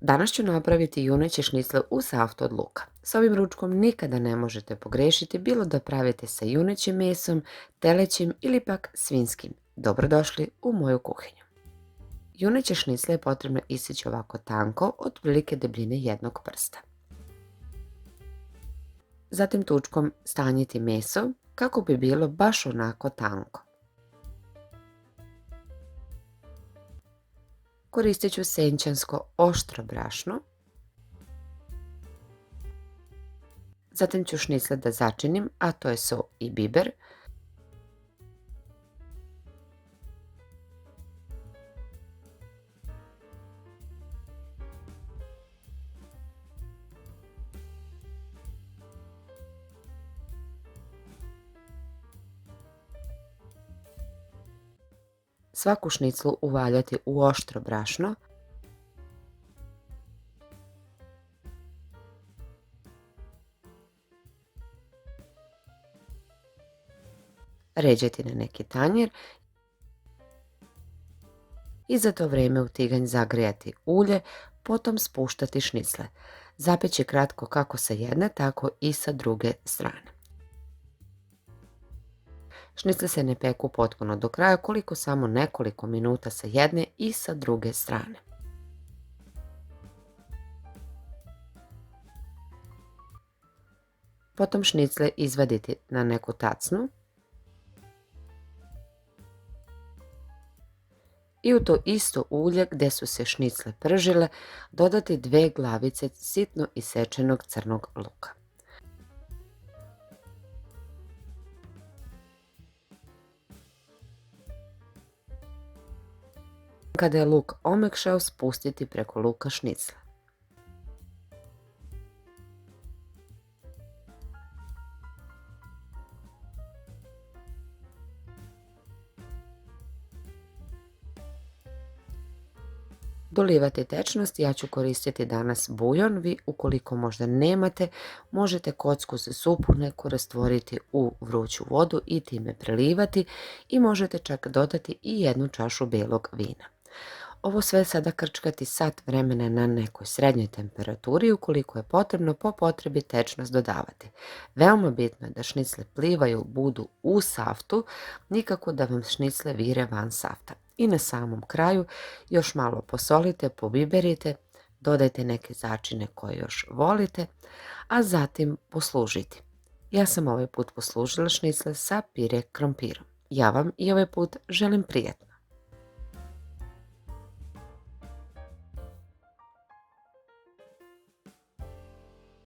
Danas ću napraviti juneće šnicle u saftu od luka. S ovim ručkom nikada ne možete pogrešiti, bilo da pravite sa junećim mesom, telećim ili pak svinjskim. Dobrodošli u moju kuhinju. Juneće šnicle je potrebno isjeći ovako tanko, otprilike debljine jednog prsta. Zatim tučkom stanjiti meso kako bi bilo baš onako tanko. Koristit ću senčansko oštro brašno. Zatim ću šnicle da začinim, a to je so i biber. Svaku šniclu uvaljati u oštro brašno. Ređati na neki tanjir i za to vrijeme u tiganj zagrijati ulje, potom spuštati šnicle. Zapeći kratko kako sa jedne, tako i sa druge strane. Šnicle se ne peku potpuno do kraja, koliko samo nekoliko minuta sa jedne i sa druge strane. Potom šnicle izvaditi na neku tacnu i u to isto ulje gdje su se šnicle pržile dodati 2 glavice sitno isečenog crnog luka. Kada je luk omekšao, spustiti preko luka šnicle. Dolivati tečnost, ja ću koristiti danas bujon, vi ukoliko možda nemate, možete kocku za supu neku rastvoriti u vruću vodu i time prelivati i možete čak dodati i 1 čašu belog vina. Ovo sve sada krčkati sat vremena na nekoj srednjoj temperaturi, ukoliko je potrebno po potrebi tečnost dodavati. Veoma bitno je da šnicle plivaju, budu u saftu, nikako da vam šnicle vire van safta. I na samom kraju još malo posolite, pobiberite, dodajte neke začine koje još volite, a zatim poslužiti. Ja sam ovaj put poslužila šnicle sa pire krompirom. Ja vam i ovaj put želim prijatno.